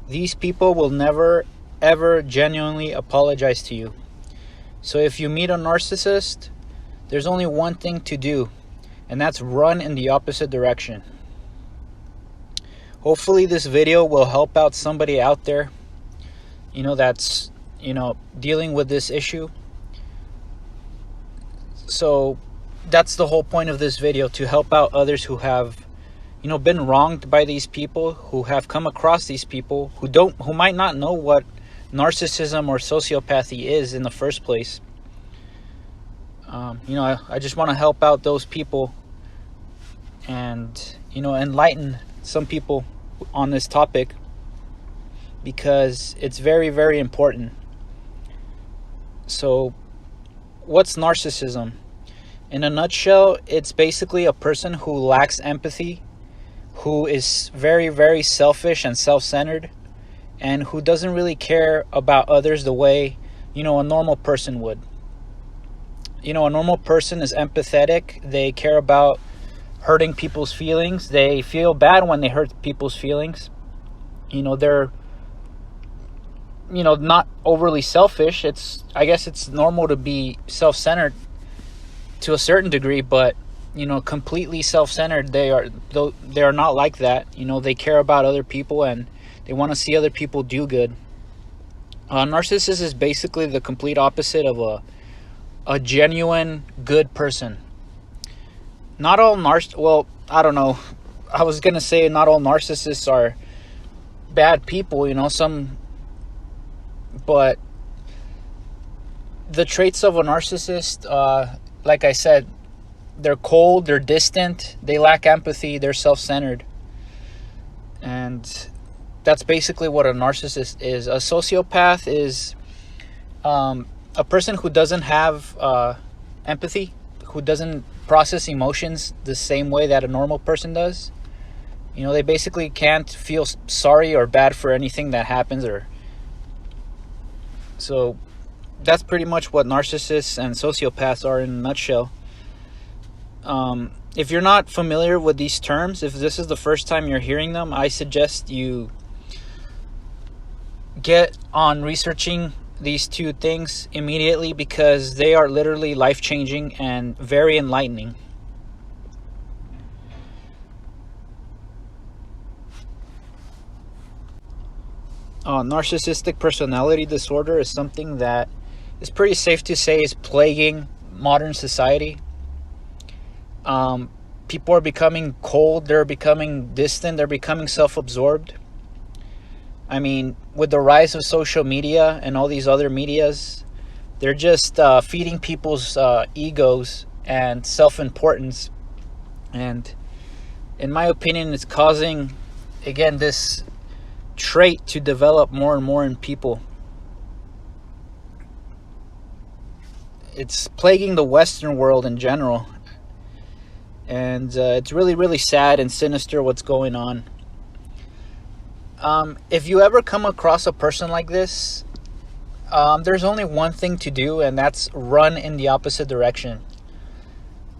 these people will never ever genuinely apologize to you. So if you meet a narcissist, there's only one thing to do, and that's run in the opposite direction. Hopefully this video will help out somebody out there, that's, dealing with this issue. So that's the whole point of this video, to help out others who have, been wronged by these people, who have come across these people, who might not know what narcissism or sociopathy is in the first place. I just want to help out those people and, enlighten some people on this topic, because it's very, very important. So what's narcissism? In a nutshell, it's basically a person who lacks empathy, who is very, very selfish and self-centered, and who doesn't really care about others the way, a normal person would. A normal person is empathetic. They care about hurting people's feelings. They feel bad when they hurt people's feelings. They're, not overly selfish. I guess it's normal to be self-centered to a certain degree, but completely self-centered, they are not like that. They care about other people and they want to see other people do good. Narcissist is basically the complete opposite of a genuine good person. Not all I don't know. I was gonna say not all narcissists are bad people, but the traits of a narcissist, like I said, they're cold, they're distant, they lack empathy, they're self-centered. And that's basically what a narcissist is. A sociopath is a person who doesn't have empathy, who doesn't process emotions the same way that a normal person does. They basically can't feel sorry or bad for anything that happens. So that's pretty much what narcissists and sociopaths are in a nutshell. If you're not familiar with these terms, if this is the first time you're hearing them, I suggest you get on researching these two things immediately, because they are literally life-changing and very enlightening. Narcissistic personality disorder is something that is pretty safe to say is plaguing modern society. People are becoming cold, they're becoming distant, they're becoming self-absorbed. I mean, with the rise of social media and all these other medias, they're just feeding people's egos and self-importance. And in my opinion, it's causing, again, this trait to develop more and more in people. It's plaguing the Western world in general. And it's really, really sad and sinister what's going on. If you ever come across a person like this, there's only one thing to do, and that's run in the opposite direction.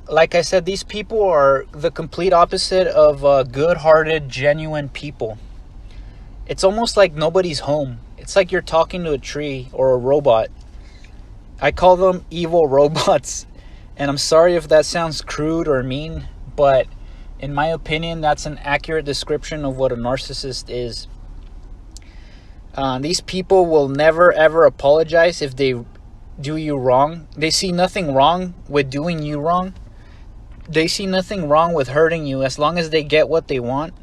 Like I said, these people are the complete opposite of good-hearted, genuine people. It's almost like nobody's home. It's like you're talking to a tree or a robot. I call them evil robots. And I'm sorry if that sounds crude or mean, but in my opinion, that's an accurate description of what a narcissist is. These people will never ever apologize if they do you wrong. They see nothing wrong with doing you wrong. They see nothing wrong with hurting you. As long as they get what they want,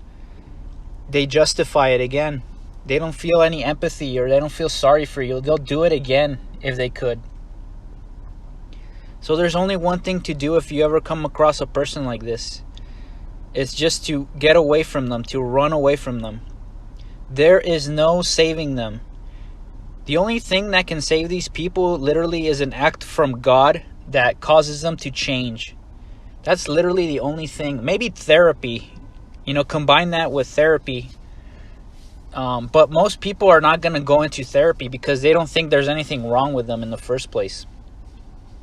they justify it again. They don't feel any empathy, or they don't feel sorry for you. They'll do it again if they could. So there's only one thing to do if you ever come across a person like this. It's just to get away from them, to run away from them. There is no saving them. The only thing that can save these people literally is an act from God that causes them to change. That's literally the only thing. Maybe therapy. Combine that with therapy. But most people are not going to go into therapy because they don't think there's anything wrong with them in the first place.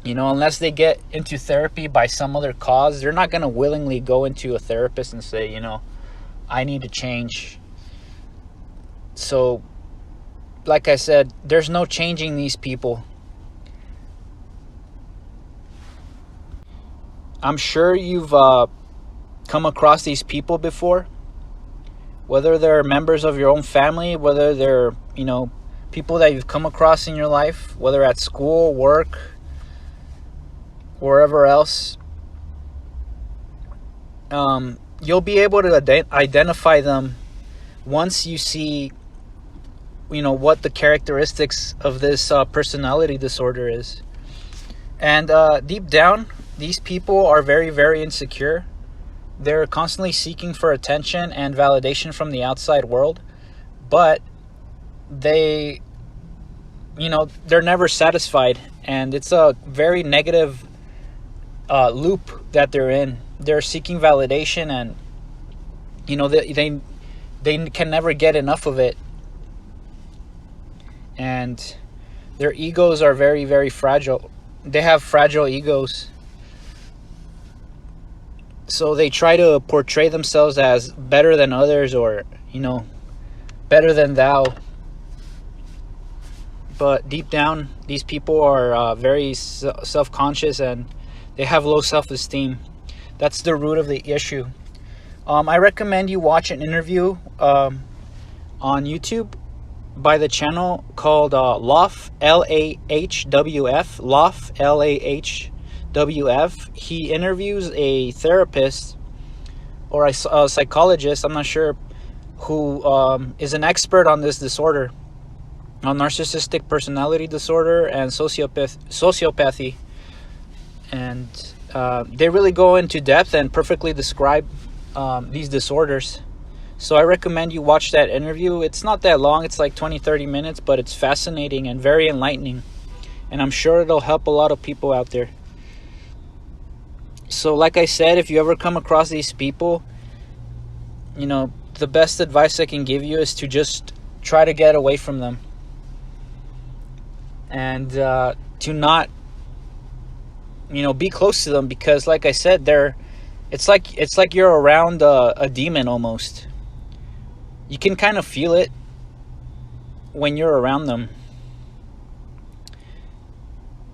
Unless they get into therapy by some other cause, they're not going to willingly go into a therapist and say, I need to change. So, like I said, there's no changing these people. I'm sure you've come across these people before, whether they're members of your own family, whether they're, people that you've come across in your life, whether at school, work, wherever else. You'll be able to identify them once you see, what the characteristics of this personality disorder is. And deep down, these people are very, very insecure. They're constantly seeking for attention and validation from the outside world, but they're never satisfied, and it's a very negative loop that they're in. They're seeking validation, and they can never get enough of it, and their egos are very, very fragile. They have fragile egos, so they try to portray themselves as better than others, or better than thou. But deep down, these people are very self-conscious, and they have low self-esteem. That's the root of the issue. I recommend you watch an interview on YouTube by the channel called LAHWF, LAHWF, LAHWF, LAHWF. He interviews a therapist or a psychologist, I'm not sure, who is an expert on this disorder, on narcissistic personality disorder and sociopathy. And they really go into depth and perfectly describe these disorders. So I recommend you watch that interview. It's not that long, it's like 20-30 minutes, but it's fascinating and very enlightening, and I'm sure it'll help a lot of people out there. So like I said, if you ever come across these people, the best advice I can give you is to just try to get away from them, and to not be close to them, because like I said, it's like you're around a demon almost. You can kind of feel it when you're around them.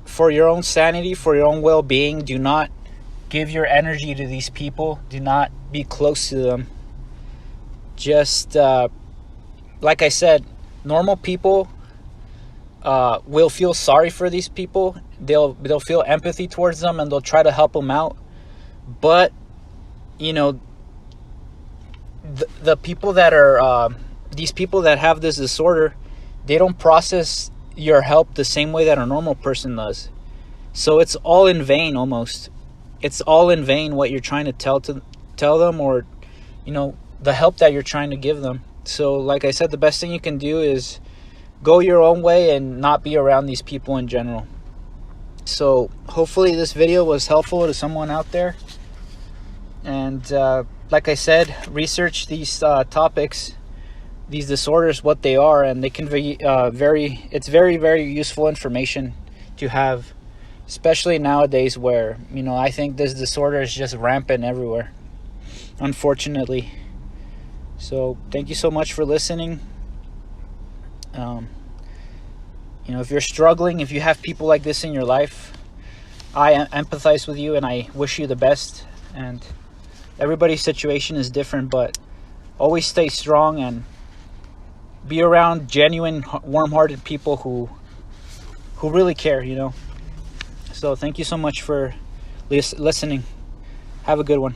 For your own sanity, for your own well-being, do not give your energy to these people. Do not be close to them. Just like I said, normal people will feel sorry for these people. They'll feel empathy towards them, and they'll try to help them out. But the people that are these people that have this disorder, they don't process your help the same way that a normal person does. So it's all in vain almost. It's all in vain what you're trying to tell them, or the help that you're trying to give them. So like I said, the best thing you can do is go your own way and not be around these people in general. So hopefully this video was helpful to someone out there. And like I said, research these topics, these disorders, what they are, and they can be it's very, very useful information to have, especially nowadays where, I think this disorder is just rampant everywhere, unfortunately. So thank you so much for listening. If you're struggling, if you have people like this in your life, I empathize with you, and I wish you the best. And everybody's situation is different, but always stay strong and be around genuine, warm-hearted people who really care, So thank you so much for listening. Have a good one.